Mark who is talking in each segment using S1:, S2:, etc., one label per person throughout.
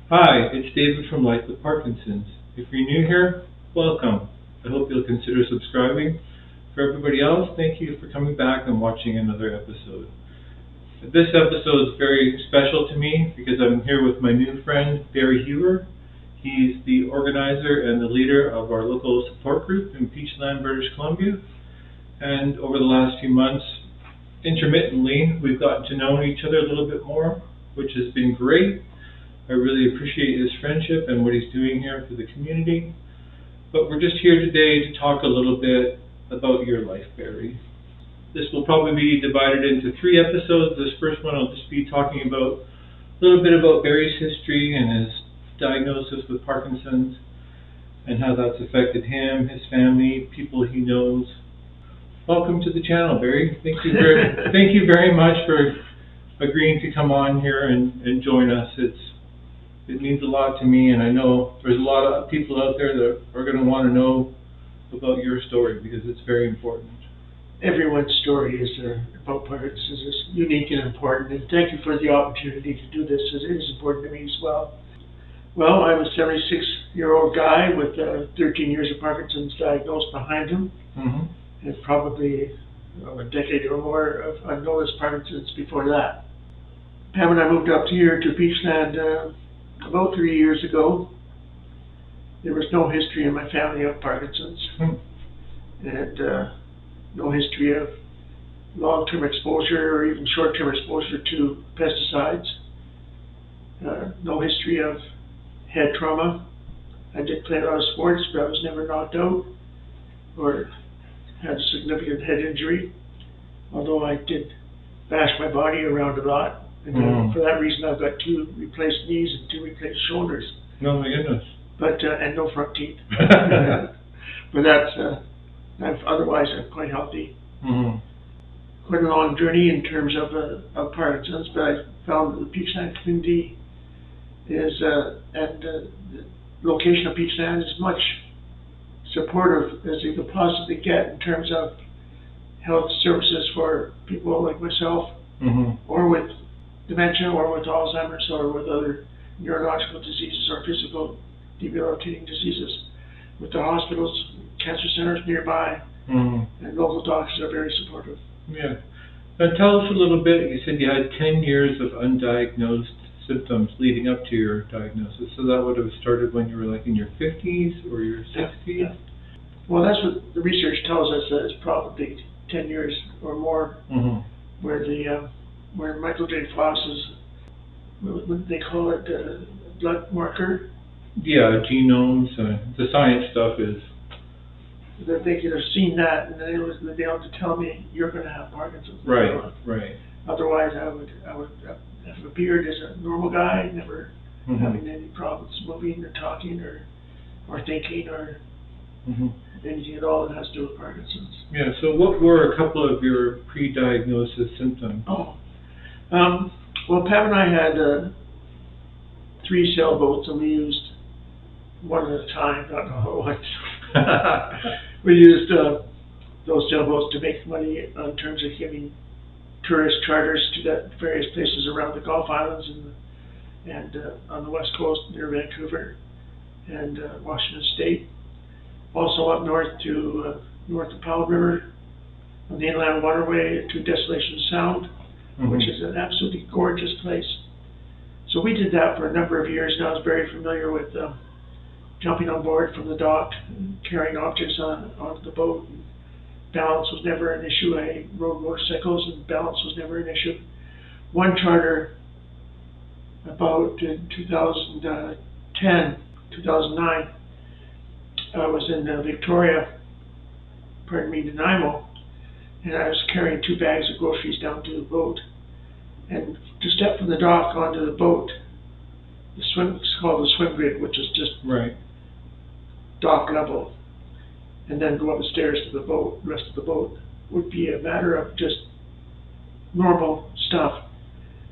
S1: Hi, it's David from Life with Parkinson's. If you're new here, welcome. I hope you'll consider subscribing. For everybody else, thank you for coming back and watching another episode. This episode is very special to me because I'm here with my new friend, Barrie Hewer. He's the organizer and the leader of our local support group in Peachland, British Columbia. And over the last few months, intermittently, we've gotten to know each other a little bit more, which has been great. I really appreciate his friendship and what he's doing here for the community. But we're just here today to talk a little bit about your life, Barrie. This will probably be divided into 3 episodes. This first one I'll just be talking about a little bit about Barrie's history and his diagnosis with Parkinson's and how that's affected him, his family, people he knows. Welcome to the channel, Barrie. Thank you very much for agreeing to come on here and join us. It means a lot to me, and I know there's a lot of people out there that are going to want to know about your story because it's very important.
S2: Everyone's story is about Parkinson's is unique and important, and thank you for the opportunity to do this. It is important to me as well. Well, I'm a 76-year-old guy with 13 years of Parkinson's diagnosed behind him, and probably a decade or more of unnoticed Parkinson's before that. Pam and I moved up here to Peachland about 3 years ago. There was no history in my family of Parkinson's, and no history of long-term exposure or even short-term exposure to pesticides. No history of head trauma. I did play a lot of sports, but I was never knocked out or had a significant head injury, although I did bash my body around a lot. And for that reason, I've got 2 replaced knees and 2 replaced shoulders.
S1: No, my goodness.
S2: But and no front teeth. But otherwise I'm quite healthy. Quite a long journey in terms of Parkinson's, but I found that the Peachland community is and the location of Peachland is much supportive as you could possibly get in terms of health services for people like myself, or with dementia, or with Alzheimer's, or with other neurological diseases or physical debilitating diseases. With the hospitals, cancer centers nearby, and local doctors are very supportive.
S1: Yeah. Now tell us a little bit. You said you had 10 years of undiagnosed symptoms leading up to your diagnosis. So that would have started when you were like in your 50s or your 60s?
S2: Yeah. Well, that's what the research tells us, that it's probably 10 years or more where Michael J. Fox's, what do they call it, blood marker?
S1: Yeah, genomes, the science stuff is...
S2: That they could have seen that, and then they would be able to tell me, you're going to have Parkinson's.
S1: Right.
S2: Otherwise, I would have appeared as a normal guy, never having any problems moving or talking or thinking or anything at all that has to do with Parkinson's.
S1: Yeah, so what were a couple of your pre-diagnosis symptoms?
S2: Well, Pam and I had 3 sailboats, and we used one at a time, not all at once. We used those sailboats to make money in terms of giving tourist charters to various places around the Gulf Islands and on the west coast near Vancouver and Washington State. Also up north to north of Powell River on the Inland Waterway to Desolation Sound, which is an absolutely gorgeous place. So we did that for a number of years, and I was very familiar with jumping on board from the dock and carrying objects onto the boat. And balance was never an issue. I rode motorcycles, and balance was never an issue. One charter about in 2010, 2009, I was in Nanaimo, and I was carrying 2 bags of groceries down to the boat. And to step from the dock onto the boat, it's called the swim grid, which is just dock level, and then go up the stairs to the boat, rest of the boat, would be a matter of just normal stuff.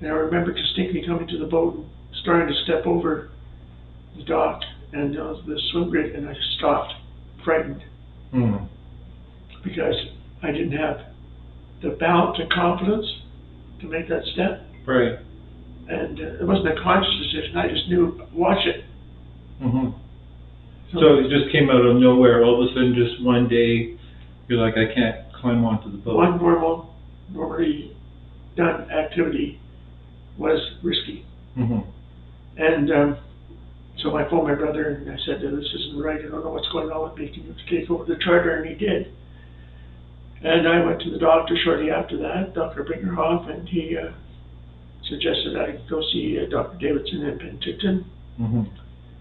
S2: And I remember distinctly coming to the boat and starting to step over the dock and the swim grid, and I stopped, frightened, because I didn't have the balance and confidence to make that step.
S1: Right.
S2: And it wasn't a conscious decision. I just knew, watch it.
S1: Mm-hmm. So it just came out of nowhere. All of a sudden, just one day, you're like, I can't climb onto the boat.
S2: One normally done activity was risky.
S1: Mm-hmm.
S2: And so I phoned my brother and I said, this isn't right. I don't know what's going on with me. Can you take over the charter? And he did. And I went to the doctor shortly after that, Dr. Bringerhoff, and he suggested I go see Dr. Davidson in Penticton.
S1: Mm-hmm.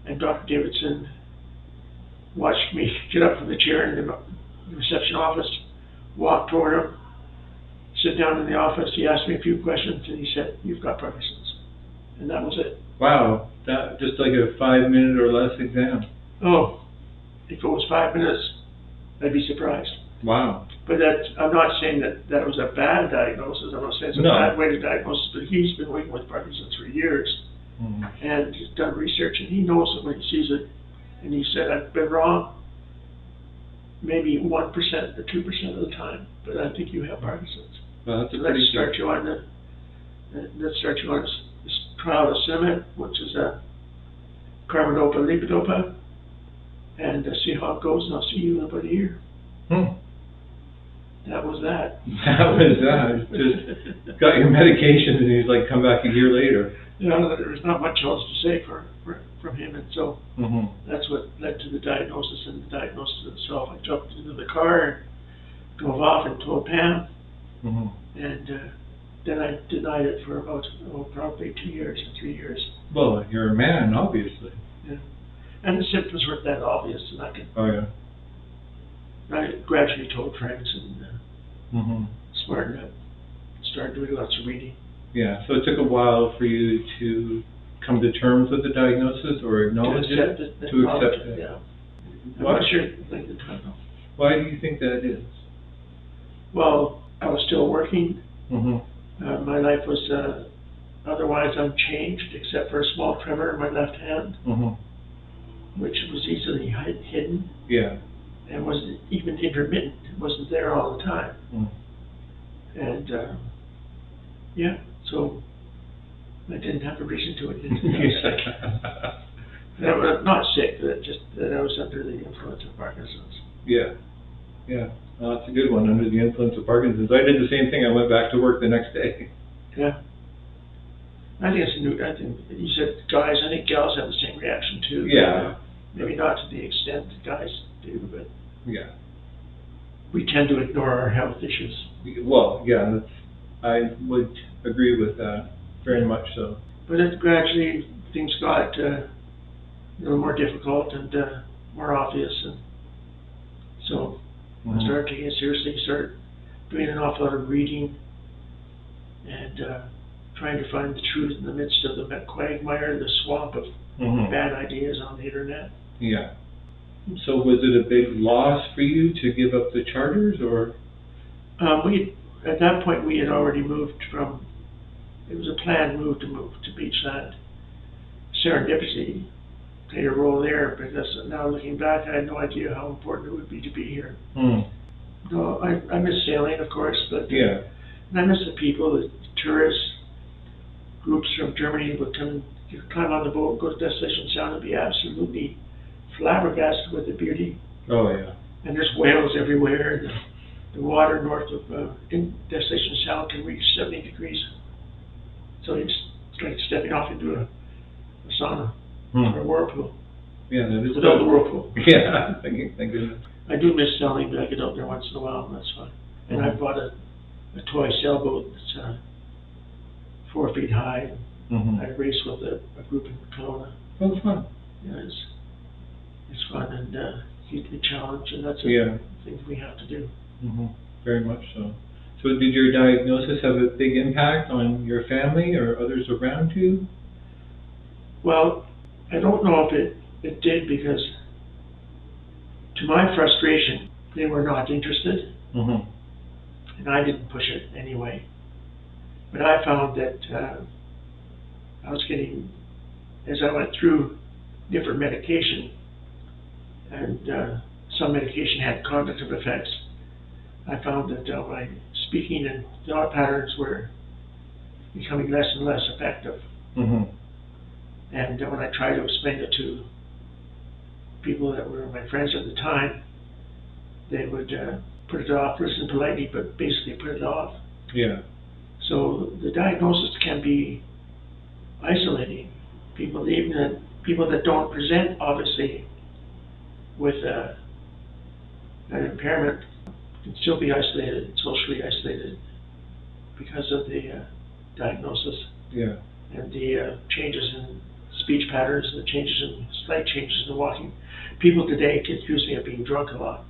S2: And Dr. Davidson watched me get up from the chair in the reception office, walk toward him, sit down in the office. He asked me a few questions, and he said, "You've got Parkinson's." And that was it.
S1: Wow, that just like a 5-minute or less exam.
S2: Oh, if it was 5 minutes, I'd be surprised.
S1: Wow.
S2: But I'm not saying that was a bad diagnosis. I'm not saying it's a bad way to diagnose it, but he's been working with Parkinson's for years. Mm-hmm. And he's done research, and he knows it when he sees it. And he said, I've been wrong maybe 1% or 2% of the time, but I think you have Parkinson's.
S1: Well, that's
S2: let's start you on this trial of Cement, which is carbidopa levodopa, and see how it goes, and I'll see you in about a year. That was that.
S1: That was that. Just got your medication, and he's like, come back a year later.
S2: You know, there was not much else to say from him, and so that's what led to the diagnosis and the diagnosis itself. I jumped into the car and drove off and told Pam, and then I denied it for about probably 2 years or 3 years.
S1: Well, you're a man, obviously.
S2: Yeah, and the symptoms weren't that obvious, and I could.
S1: Oh yeah.
S2: I gradually told friends and smartened up, started doing lots of reading.
S1: Yeah, so it took a while for you to come to terms with the diagnosis or acknowledge it? To accept it.
S2: Yeah. I'm not sure like the time.
S1: Why do you think that is?
S2: Well, I was still working. My life was otherwise unchanged except for a small tremor in my left hand, which was easily hidden.
S1: Yeah.
S2: And wasn't even intermittent. It wasn't there all the time. And yeah, so I didn't have a reason to it. I was not sick, just that I was under the influence of Parkinson's.
S1: Yeah, yeah. Well, that's a good one, under the influence of Parkinson's. I did the same thing. I went back to work the next day.
S2: Yeah. I think it's I think you said guys. I think gals have the same reaction too.
S1: Yeah.
S2: Maybe not to the extent that guys do, but
S1: yeah,
S2: we tend to ignore our health issues.
S1: Well, yeah, I would agree with that very much so.
S2: But gradually things got a little more difficult and more obvious, and so I started taking it seriously. Started doing an awful lot of reading and trying to find the truth in the midst of the quagmire, the swamp of bad ideas on the internet.
S1: Yeah. So was it a big loss for you to give up the charters, or?
S2: At that point we had already moved from. It was a planned move to Beachland. Serendipity played a role there, because now looking back, I had no idea how important it would be to be here. No, I miss sailing, of course, but
S1: yeah,
S2: and I miss the people, the tourists, groups from Germany would come, you could climb on the boat, go to Destination Sound, and be absolutely flabbergasted with the beauty.
S1: Oh yeah.
S2: And there's whales everywhere. The water north of Destination Sound can reach 70 degrees. So it's like stepping off into a sauna or a whirlpool.
S1: Yeah, that is.
S2: Without the whirlpool.
S1: Yeah, thank goodness.
S2: I do miss sailing, but I get out there once in a while, and that's fine. And I bought a toy sailboat that's 4 feet high. I race with a group in Kelowna.
S1: Oh, fun.
S2: Yeah, it's fun, and keep the challenge, and that's a thing we have to do.
S1: Very much so. So did your diagnosis have a big impact on your family or others around you?
S2: Well, I don't know if it did, because to my frustration, they were not interested, and I didn't push it anyway. But I found that I was getting, as I went through different medication, and some medication had cognitive effects, I found that my speaking and thought patterns were becoming less and less effective.
S1: Mm-hmm.
S2: And when I tried to explain it to people that were my friends at the time, they would put it off, listen politely, but basically put it off.
S1: Yeah.
S2: So the diagnosis can be isolating. People, even people that don't present, obviously, with an impairment, can still be isolated, socially isolated, because of the diagnosis.
S1: Yeah.
S2: And the changes in speech patterns, and the slight changes in walking. People today accuse me of being drunk a lot,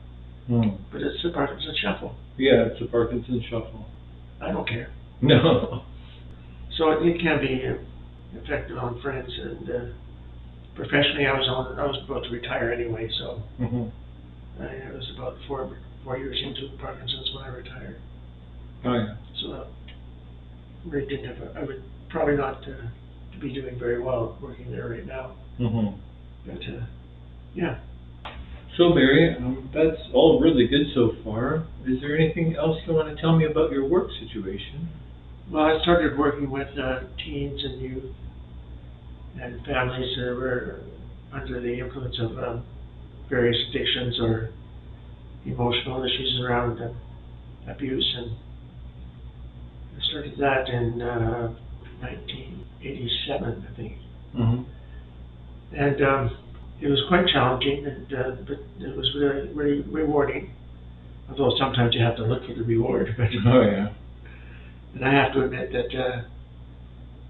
S2: but it's the Parkinson shuffle.
S1: Yeah, it's a Parkinson shuffle.
S2: I don't care.
S1: No.
S2: So it can be effective on friends, and professionally, I was about to retire anyway, so I was about four years into Parkinson's when I retired.
S1: Oh yeah.
S2: So really didn't have I would probably not be doing very well working there right now. But yeah.
S1: So Barrie, that's all really good so far. Is there anything else you want to tell me about your work situation?
S2: Well, I started working with teens and youth and families that were under the influence of various addictions or emotional issues around abuse, and I started that in 1987, I think. And it was quite challenging, but it was really rewarding. Although sometimes you have to look for the reward. But
S1: oh yeah.
S2: And I have to admit that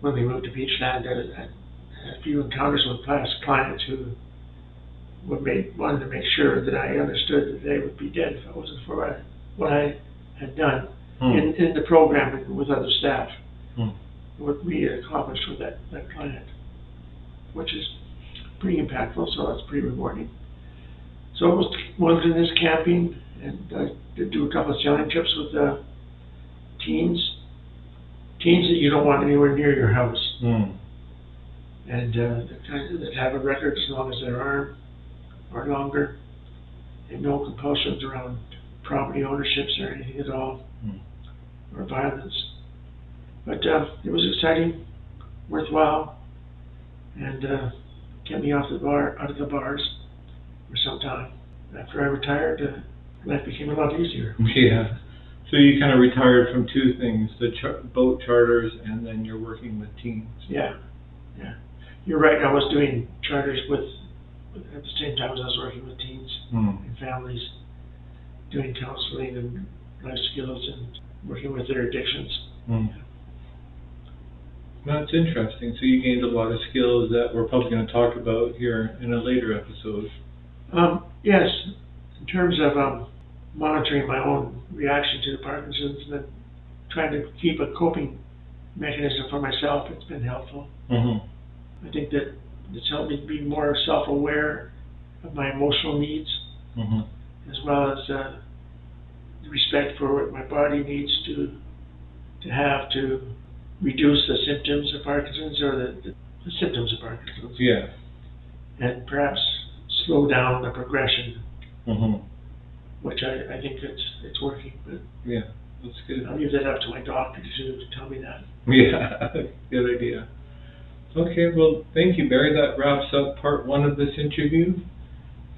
S2: when we moved to Beachland, I had a few encounters with clients who wanted to make sure that I understood that they would be dead if it wasn't for what I had done in the program and with other staff. What we accomplished with that client, which is pretty impactful, so that's pretty rewarding. So I was wilderness camping, and I did do a couple of sailing trips with teens that you don't want anywhere near your house, and the kind that have a record as long as their arm or longer, and no compulsions around property ownerships or anything at all, or violence. But it was exciting, worthwhile, and kept me out of the bars for some time. After I retired, life became a lot easier.
S1: Yeah. So you kind of retired from two things, the boat charters, and then you're working with teens.
S2: Yeah. You're right, I was doing charters at the same time as I was working with teens and families, doing counseling and life skills and working with their addictions.
S1: That's interesting. So you gained a lot of skills that we're probably going to talk about here in a later episode.
S2: Yes, in terms of monitoring my own reaction to the Parkinson's and then trying to keep a coping mechanism for myself, it's been helpful. I think that it's helped me be more self-aware of my emotional needs, as well as the respect for what my body needs to have to reduce the symptoms of Parkinson's, or the symptoms of Parkinson's.
S1: Yeah.
S2: And perhaps slow down the progression, which I think it's working. But
S1: yeah, that's good.
S2: I'll leave that up to my doctor to tell me that.
S1: Yeah, good idea. Okay, well, thank you, Barrie. That wraps up part 1 of this interview.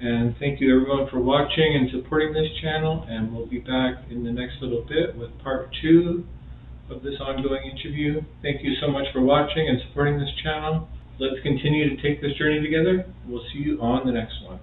S1: And thank you, everyone, for watching and supporting this channel. And we'll be back in the next little bit with part 2 of this ongoing interview. Thank you so much for watching and supporting this channel. Let's continue to take this journey together. We'll see you on the next one.